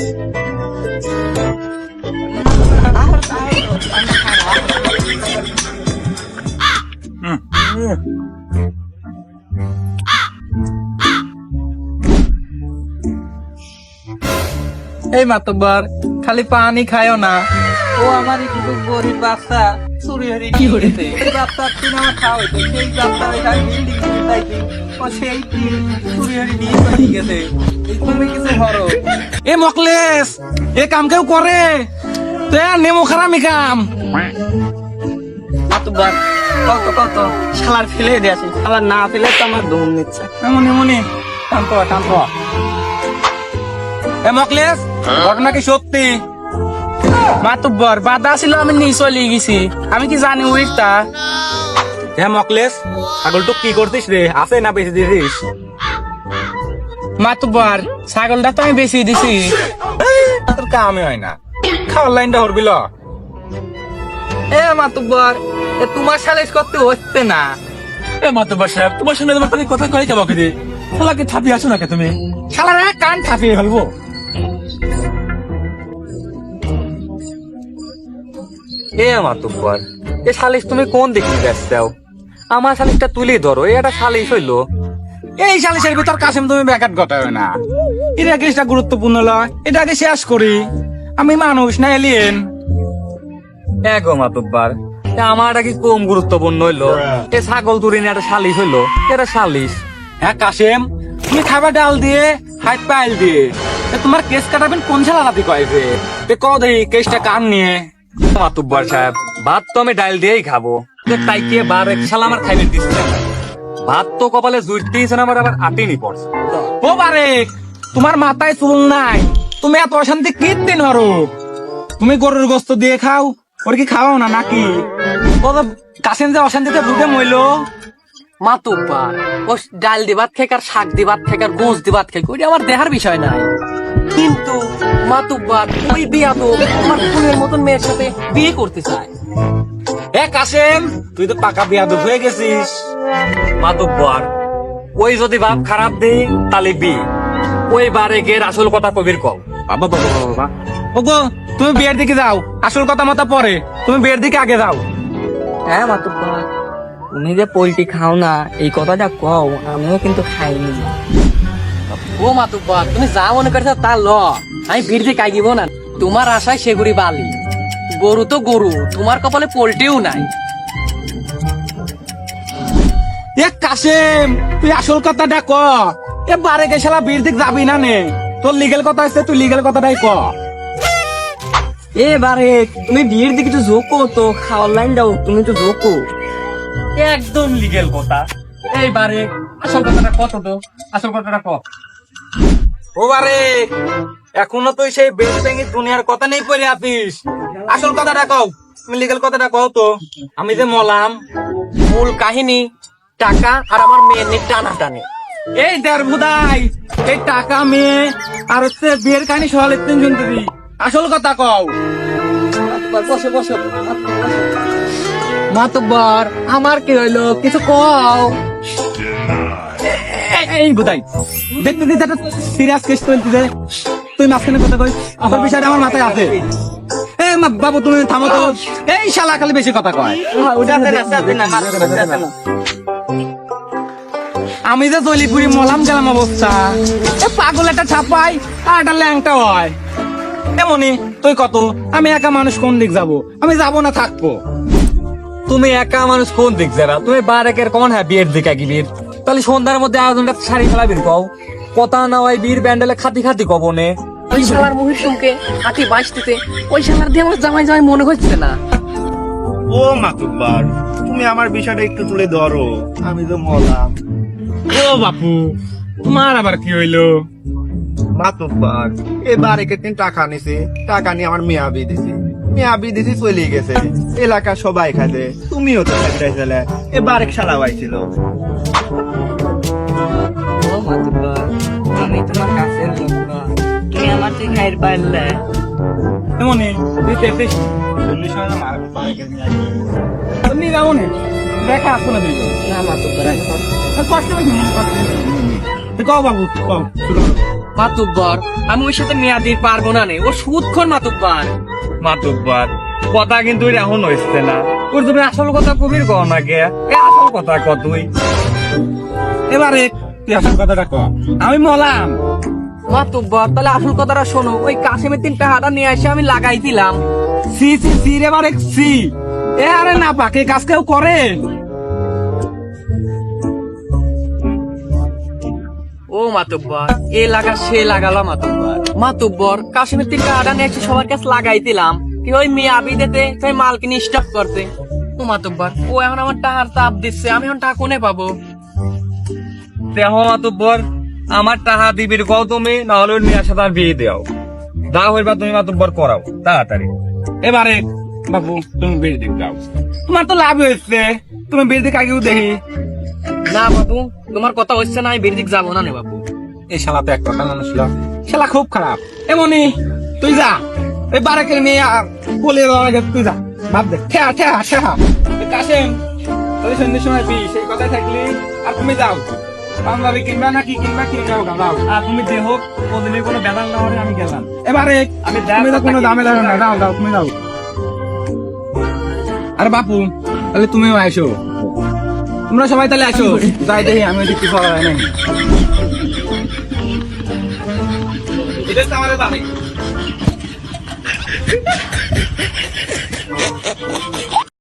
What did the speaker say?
এই মাতব্বর খালি পানি খায়ও না, ও আমার একটু গরিব বাচ্চা চুরি হরি কি করেছে, এই বাচ্চা তুই আমার খাওয়া হইতো, সেই বাচ্চা ও সেই চুরি হরি নিয়ে চলে গেছে। তুমি কিছু করো। এ মকলেস, এ কাম কেউ করে? তুই আর নেমো খারামি কাম। মাতব্বর কত কত শালার ফেলে দিয়েছি, শালার না ফেলে তো আমার দম নিচ্ছে। এমনি এমনি টানতো টানতো। এ মকলেস, ঘটনা কি সত্যি? মাতব্বর বাধা ছিল, আমি নিয়ে চলে গেছি, আমি কি জানি ওইটা। হ্যাঁ মকলেস, ছাগলটা কি করতিস রে? আছে না বেঁচে দিছিস? মাতব্বর ছাগলটা তো আমি বেশি দিছি। তোর কামই হয় না, খাওয়ার লাইনটা হরবিল। এ মাতব্বর তোমার সালিশ করতে হচ্ছে না। এ মাতব্বর সাহেব, তোমার সঙ্গে তোমার তুমি কথা কয়ে যাবো কে? শালাকে থাপিয়ে আছো নাকি তুমি? শালার কান থাপিয়ে ফেলবো। এ মাতুব্বর, এ সালিশ তুমি কোন দিকে ব্যস্ত? আমার সালিশটা তুলে ধরো, এটা সালিশ হইলো। এই সালিশের ভিতর কাসেম তুমি ব্যাঘাত ঘটাবে না। এটা কেসটা গুরুত্বপূর্ণ লয়, এটা আগে শেষ করি। আমি মানুষ না এলিয়েন। গো মাতুব্বর, আমারটা কি কম গুরুত্বপূর্ণ হইলো? এ ছাগল তুরি না একটা সালিশ হইলো, এটা সালিশ। হ্যাঁ কাসেম, তুমি খাবার ডাল দিয়ে হাত পাইল দিয়ে তোমার কেস কাটাবেন কোন ঝালারাতি কয়েছে? দেখি কেসটা কান নিয়ে। মাতুব্বর সাহেব, ভাত তো আমি ডাল দিয়েই খাবো, তাই কে বার এক শালা আমার খাইবেন দিচ্ছে না। ভাত তো কপালে জুড়তেইছে না, আমার আবার আটেনি পড়ছে। ও বারেক, তোমার মাথায় চুল নাই, তুমি এত অশান্তি কি দিন হরো? তুমি গরুর গোস্ত দিয়ে খাও, ওর কি খাওয়াও না নাকি? ও তো কাসেম যে অশান্তিতে ঢুকে মইলো। মাতব্বর ও ডাল দিবাত খেক আর শাক দিবাত খেক আর গোস দিবাত খেক ওইটা আমার দেহার বিষয় নাই, কিন্তু মাতব্বর ওই বিয়া তো আমার ফুলের মতন মেয়ের সাথে বিয়ে করতে চায়। এ কাসেম, তুই তো পাকা বেয়াদব হয়ে গেছিস। মাতুব্বর, ওই যদি ভাব খারাপ দেই তাহলে বি, ওই বারে গের আসল কথা কবির কও। বাবা বাবা বাবা, ওগো তুমি বিয়ের দিকে যাও, আসল কথা মাথা পরে, তুমি বিয়ের দিকে আগে যাও। হ্যাঁ মাতব্বর, তুমি যে পোল্ট্রি খাও না এই কথাটা কও, আমিও কিন্তু খাইনি। ও মাতব্বর, তুমি যা মনে করছো তা ল, আমি ভিড় দিয়ে কাইগিব না। তোমার আশায় সেগুড়ি বালি, গরু তো গরু, তোমার কপালে পোল্ট্রিও নাই। এ কাসেম, তুই আসল কথাটা ক। এ বারে গেছালা বিয়ের দিক যাবি না নে? তোর লিগেল কথা আছে, তুই লিগেল কথাটাই ক। এবারে তুমি বিয়ের দিকে তো ঝোঁকো, তো খাওয়ার লাইন দাও, তুমি তো ঝোঁকো। একদম লিগেল কথা। এইবারে আসল কথাটা কত তো, আসল কথাটা ক। ও বারে, এখনো তুই সেই বেশ ভেঙে দুনিয়ার কথা নেই পড়ে আছিস। আসল কথাটা কও, তুমি লিগেল কথাটা কও তো। আমি যে মলাম, মূল কাহিনী টাকা আর আমার মেয়ের নিয়ে টানা টানে। এই দেড় ভুদাই, এই টাকা মেয়ে আর হচ্ছে বিয়ের কাহিনী সকালে তিন শুনতেছি। আসল কথা কও। বসে বসে মাতব্বর, আমার কি হইলো কিছু কও। এই ভুদাই, দেখতে দিতে একটা সিরিয়াস কেস চলতেছে, তুই মাঝখানে কথা কই। আসল বিষয়টা আমার মাথায় আছে। এই বাবু তুমি থামো তো, এই শালা খালি বেশি কথা কয়। আমি যে জলিপুরি মলাম গেলাম অবস্থা, এ পাগল একটা ছাপাই আর একটা ল্যাংটা হয়। এমনি তুই কত, আমি একা মানুষ কোন দিক যাব? আমি যাবো না থাকবো। তুমি একা মানুষ কোন দিক যাবা? তুমি বারেকের কোন হ্যাঁ বিয়ের দিকে কি বীর? তাহলে সন্ধ্যার মধ্যে আয়োজনটা সারি ফেলাবির কও। কথা না হয় বীর ব্যান্ডেলে খাতি খাতি কবনে। ওই শালার মুখের সঙ্গে হাতি বাঁচতেছে, ওই শালার দিয়ে আমার জামাই জামাই মনে হচ্ছে না। ও মাতুব্বার, তুমি আমার বিষয়টা একটু তুলে ধরো, আমি তো মলাম। ও বাপু, তোমার আবার কি হইলো? মাতুব্বার, এবার একেদিন টাকা নিছে, টাকা নিয়ে আমার মেয়া বিয়ে দিছি, মেয়া বিয়ে দিছি চলে গেছে, এলাকা সবাই খাইছে, তুমিও তো খাইছিলে, এবার এক শালা হয়েছিল। ও মাতব্বর, আমি তোমার কাছের লোক না, তুমি আমার থেকে খাইর পারলে। এমনি তুই তেত্রিশ 40 সময় মার বারেকের নিয়ে আসবি। তুমি যাবো না, দেখা আসবো না তুই। না মাতব্বর, কষ্ট কও বাবু, কও শুরু করো। মাতুব্বর আমি ওর সাথে মেয়াদি পারবো না নে, ও সুদক্ষণ মাতুব্বর। মাতুব্বার কথা কিন্তু এখন হইছে না, ওর তুমি আসল কথা কবির কও না কে, এ আসল কথা ক তুই। এবারে তুই আসল কথাটা ক, আমি মলাম। মাতুব্বর তাহলে আসল কথাটা শোনো, ওই কাশিমের 3 টাকাটা নিয়ে এসে আমি লাগাই দিলাম। সি সি সি রে বারে সি, এ আরে না পাকে কাজ কেউ করে? ও মাতুব্বর এ লাগা সে লাগালো মাতুব্বর। মাতুব্বর কাশিমের 3 টাকাটা নিয়ে এসে সবার কাছে লাগাই দিলাম, কি ওই মেয়াবি দিতে তাই মাল কিনে স্টক করতে। ও মাতুব্বর ও এখন আমার টাকার তাপ দিচ্ছে, আমি এখন টাকা কোনে পাবো? দেহ মাতুব্বর আমার টাকা দিবির কও তুমি, না হলে ওর মেয়ের সাথে আর বিয়ে দেও। যা হইবা তুমি মাতুব্বর করাও তাড়াতাড়ি। এবারে বাবু তুমি বেড়ে দিক যাও, তোমার তো লাভ হয়েছে, তুমি বেড়ে দিক আগেও দেখি। না বাবু তোমার কথা হচ্ছে না, আমি বেরিদিক যাবো না নে বাবু। এই শালা তো এক কথা মানুষ ল, শালা খুব খারাপ। এমনই তুই যা, এই বারেকের মেয়ে বলে আগে তুই যা, ভাব দেখ ঠেহা ঠেহা ঠেহা। কাশেম তুই সন্ধ্যের সময় বি সেই কথাই থাকলি, আর তুমি যাও পাঞ্জাবি কিনবা না কি কিনবা কিনে যাও যাও। আর তুমি দেহ কোনদিনই কোনো বেদাল না হলে আমি গেলাম। এবারে আমি তুমি তো কোনো দামে লাগো না, যাও যাও তুমি যাও। আরে বাপু তাহলে তুমিও আইসো, তোমরা সবাই তাহলে আসো, যাই দেখি আমি ওই কিছু করা নাই। এটা তো আমাদের বাড়ি।